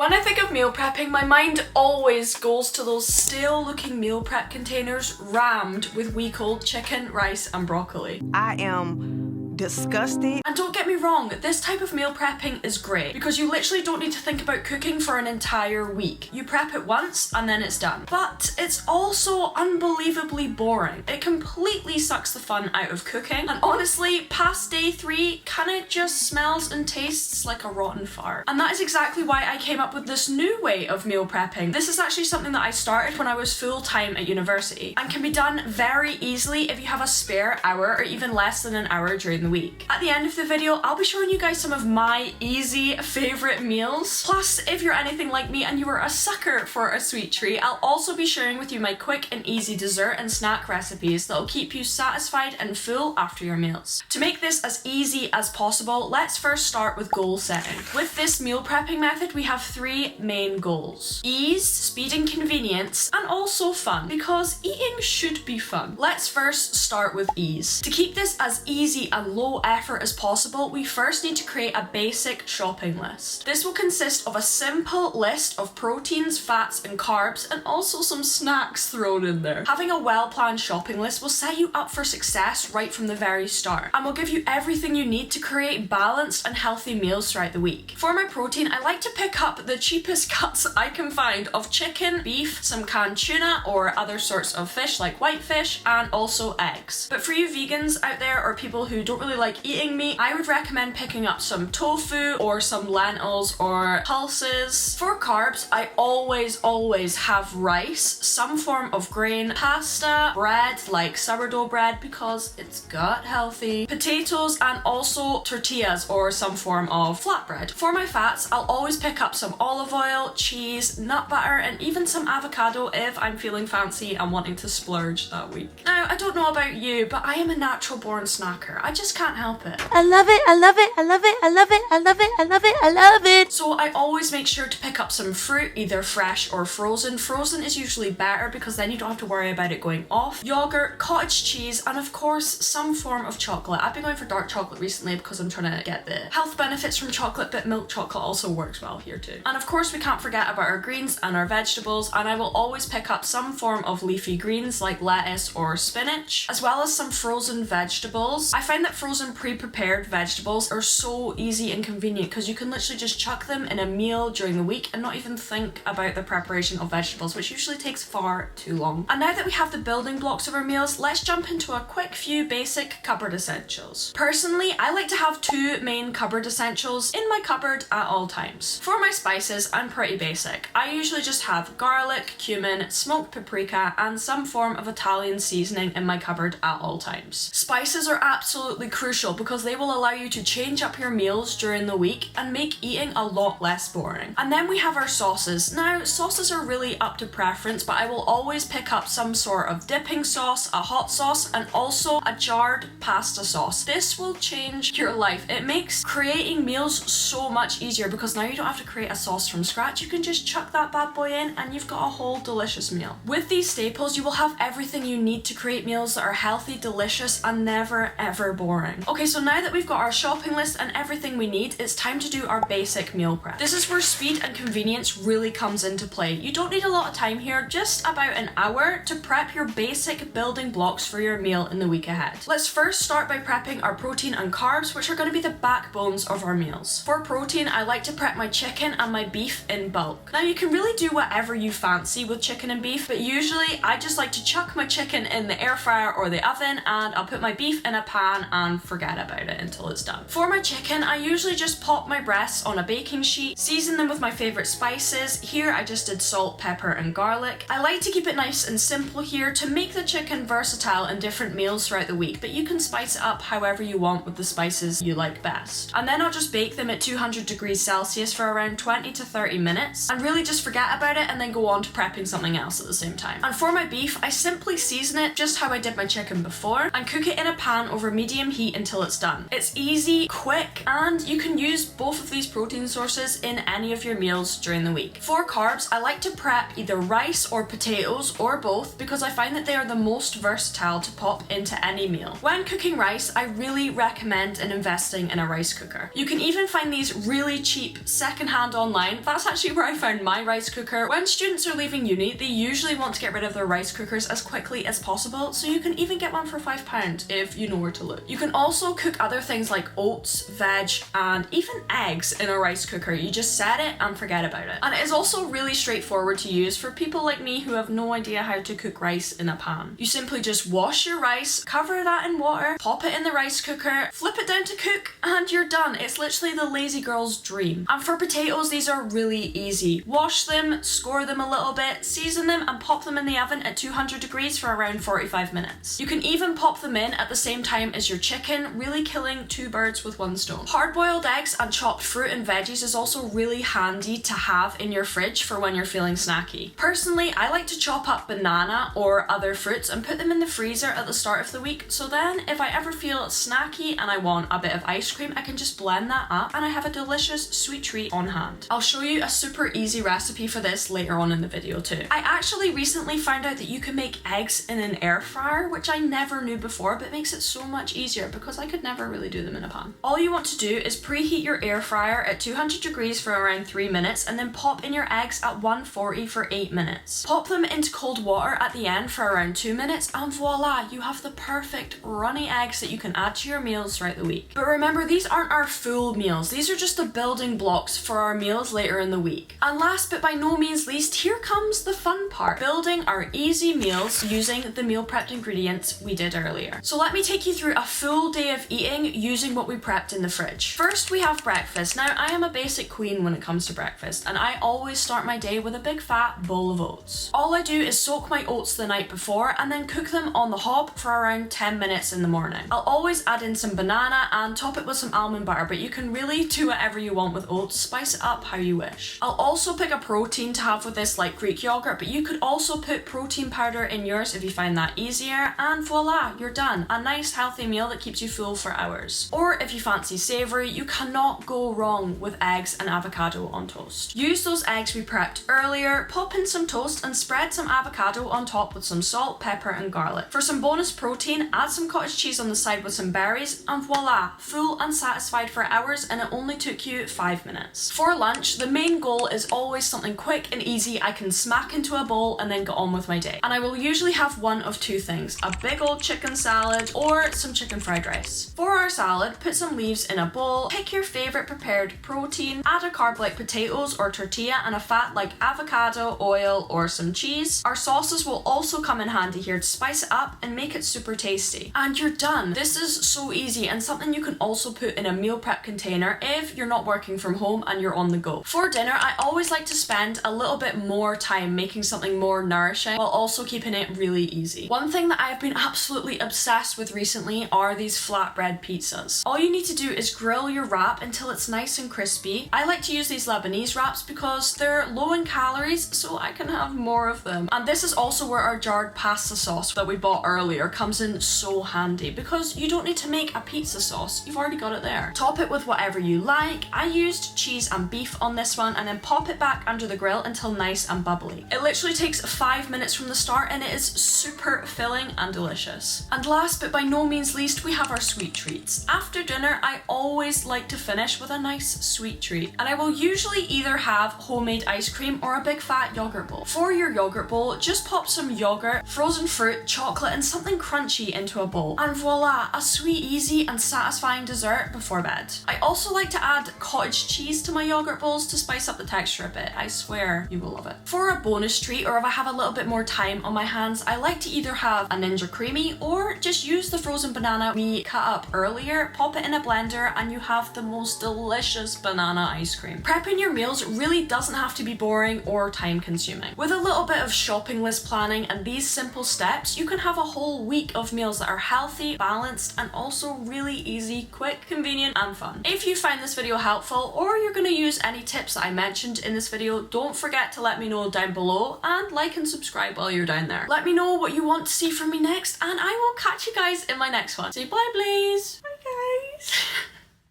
When I think of meal prepping, my mind always goes to those stale looking meal prep containers rammed with week old chicken, rice and broccoli. I am disgusted. And don't get me wrong, this type of meal prepping is great because you literally don't need to think about cooking for an entire week. You prep it once and then it's done. But it's also unbelievably boring. It completely sucks the fun out of cooking, and honestly, past day 3 kinda just smells and tastes like a rotten fart. And that is exactly why I came up with this new way of meal prepping. This is actually something that I started when I was full-time at university and can be done very easily if you have a spare hour or even less than an hour during the week. At the end of the video, I'll be showing you guys some of my easy favorite meals. Plus, if you're anything like me and you are a sucker for a sweet treat, I'll also be sharing with you my quick and easy dessert and snack recipes that'll keep you satisfied and full after your meals. To make this as easy as possible, let's first start with goal setting. With this meal prepping method, we have 3 main goals: ease, speed and convenience, and also fun, because eating should be fun. Let's first start with ease. To keep this as easy and low effort as possible, we first need to create a basic shopping list. This will consist of a simple list of proteins, fats and carbs, and also some snacks thrown in there. Having a well-planned shopping list will set you up for success right from the very start and will give you everything you need to create balanced and healthy meals throughout the week. For my protein, I like to pick up the cheapest cuts I can find of chicken, beef, some canned tuna or other sorts of fish like whitefish, and also eggs. But for you vegans out there or people who don't really like eating meat, I would recommend picking up some tofu or some lentils or pulses. For carbs, I always have rice, some form of grain, pasta, bread like sourdough bread because it's gut healthy, potatoes, and also tortillas or some form of flatbread. For my fats, I'll always pick up some olive oil, cheese, nut butter, and even some avocado if I'm feeling fancy and wanting to splurge that week. Now, I don't know about you, but I am a natural born snacker. I just can't help it. I love it, I love it, I love it, I love it, I love it, I love it, I love it. So I always make sure to pick up some fruit, either fresh or frozen. Frozen is usually better because then you don't have to worry about it going off. Yogurt, cottage cheese, and of course some form of chocolate. I've been going for dark chocolate recently because I'm trying to get the health benefits from chocolate, but milk chocolate also works well here too. And of course we can't forget about our greens and our vegetables, and I will always pick up some form of leafy greens like lettuce or spinach, as well as some frozen vegetables. I find that frozen pre-prepared vegetables are so easy and convenient because you can literally just chuck them in a meal during the week and not even think about the preparation of vegetables, which usually takes far too long. And now that we have the building blocks of our meals, let's jump into a quick few basic cupboard essentials. Personally, I like to have 2 main cupboard essentials in my cupboard at all times. For my spices, I'm pretty basic. I usually just have garlic, cumin, smoked paprika, and some form of Italian seasoning in my cupboard at all times. Spices are absolutely crucial because they will allow you to change up your meals during the week and make eating a lot less boring. And then we have our sauces. Now, sauces are really up to preference, but I will always pick up some sort of dipping sauce, a hot sauce, and also a jarred pasta sauce. This will change your life. It makes creating meals so much easier because now you don't have to create a sauce from scratch. You can just chuck that bad boy in and you've got a whole delicious meal. With these staples, you will have everything you need to create meals that are healthy, delicious, and never ever boring. Okay, so now that we've got our shopping list and everything we need, it's time to do our basic meal prep. This is where speed and convenience really comes into play. You don't need a lot of time here, just about an hour to prep your basic building blocks for your meal in the week ahead. Let's first start by prepping our protein and carbs, which are going to be the backbones of our meals. For protein, I like to prep my chicken and my beef in bulk. Now, you can really do whatever you fancy with chicken and beef, but usually I just like to chuck my chicken in the air fryer or the oven, and I'll put my beef in a pan and forget about it until it's done. For my chicken, I usually just pop my breasts on a baking sheet, season them with my favorite spices. Here I just did salt, pepper, and garlic. I like to keep it nice and simple here to make the chicken versatile in different meals throughout the week, but you can spice it up however you want with the spices you like best. And then I'll just bake them at 200 degrees Celsius for around 20 to 30 minutes and really just forget about it and then go on to prepping something else at the same time. And for my beef, I simply season it just how I did my chicken before and cook it in a pan over medium heat preheat until it's done. It's easy, quick, and you can use both of these protein sources in any of your meals during the week. For carbs, I like to prep either rice or potatoes or both because I find that they are the most versatile to pop into any meal. When cooking rice, I really recommend investing in a rice cooker. You can even find these really cheap secondhand online. That's actually where I found my rice cooker. When students are leaving uni, they usually want to get rid of their rice cookers as quickly as possible, so you can even get one for £5 if you know where to look. You can also cook other things like oats, veg, and even eggs in a rice cooker. You just set it and forget about it. And it is also really straightforward to use for people like me who have no idea how to cook rice in a pan. You simply just wash your rice, cover that in water, pop it in the rice cooker, flip it down to cook, and you're done. It's literally the lazy girl's dream. And for potatoes, these are really easy. Wash them, score them a little bit, season them, and pop them in the oven at 200 degrees for around 45 minutes. You can even pop them in at the same time as your chicken, really killing two birds with one stone. Hard-boiled eggs and chopped fruit and veggies is also really handy to have in your fridge for when you're feeling snacky. Personally, I like to chop up banana or other fruits and put them in the freezer at the start of the week, so then if I ever feel snacky and I want a bit of ice cream, I can just blend that up and I have a delicious sweet treat on hand. I'll show you a super easy recipe for this later on in the video too. I actually recently found out that you can make eggs in an air fryer, which I never knew before, but makes it so much easier because I could never really do them in a pan. All you want to do is preheat your air fryer at 200 degrees for around 3 minutes and then pop in your eggs at 140 for 8 minutes. Pop them into cold water at the end for around 2 minutes and voila, you have the perfect runny eggs that you can add to your meals throughout the week. But remember, these aren't our full meals. These are just the building blocks for our meals later in the week. And last but by no means least, here comes the fun part. Building our easy meals using the meal prepped ingredients we did earlier. So let me take you through a full day of eating using what we prepped in the fridge. First, we have breakfast. Now, I am a basic queen when it comes to breakfast, and I always start my day with a big fat bowl of oats. All I do is soak my oats the night before and then cook them on the hob for around 10 minutes in the morning. I'll always add in some banana and top it with some almond butter, but you can really do whatever you want with oats, spice it up how you wish. I'll also pick a protein to have with this, like Greek yogurt, but you could also put protein powder in yours if you find that easier, and voila, you're done. A nice healthy meal that keeps you full for hours. Or if you fancy savoury, you cannot go wrong with eggs and avocado on toast. Use those eggs we prepped earlier, pop in some toast and spread some avocado on top with some salt, pepper and garlic. For some bonus protein, add some cottage cheese on the side with some berries, and voila, full and satisfied for hours, and it only took you 5 minutes. For lunch, the main goal is always something quick and easy I can smack into a bowl and then get on with my day. And I will usually have one of two things, a big old chicken salad or some chicken fried rice. For our salad, put some leaves in a bowl, pick your favourite prepared protein, add a carb like potatoes or tortilla and a fat like avocado, oil or some cheese. Our sauces will also come in handy here to spice it up and make it super tasty. And you're done. This is so easy and something you can also put in a meal prep container if you're not working from home and you're on the go. For dinner, I always like to spend a little bit more time making something more nourishing while also keeping it really easy. One thing that I've been absolutely obsessed with recently are these flatbread pizzas. All you need to do is grill your wrap until it's nice and crispy. I like to use these Lebanese wraps because they're low in calories, so I can have more of them. And this is also where our jarred pasta sauce that we bought earlier comes in so handy because you don't need to make a pizza sauce, you've already got it there. Top it with whatever you like. I used cheese and beef on this one and then pop it back under the grill until nice and bubbly. It literally takes 5 minutes from the start and it is super filling and delicious. And last but by no means least, we have our sweet treats. After dinner, I always like to finish with a nice sweet treat, and I will usually either have homemade ice cream or a big fat yogurt bowl. For your yogurt bowl, just pop some yogurt, frozen fruit, chocolate and something crunchy into a bowl, and voila, a sweet, easy and satisfying dessert before bed. I also like to add cottage cheese to my yogurt bowls to spice up the texture a bit. I swear you will love it. For a bonus treat, or if I have a little bit more time on my hands, I like to either have a Ninja Creamy or just use the frozen banana we cut up earlier, pop it in a blender and you have the most delicious banana ice cream. Prepping your meals really doesn't have to be boring or time consuming. With a little bit of shopping list planning and these simple steps, you can have a whole week of meals that are healthy, balanced and also really easy, quick, convenient and fun. If you find this video helpful or you're going to use any tips that I mentioned in this video, don't forget to let me know down below and like and subscribe while you're down there. Let me know what you want to see from me next and I will catch you guys in my next one. Say bye please. Bye. please?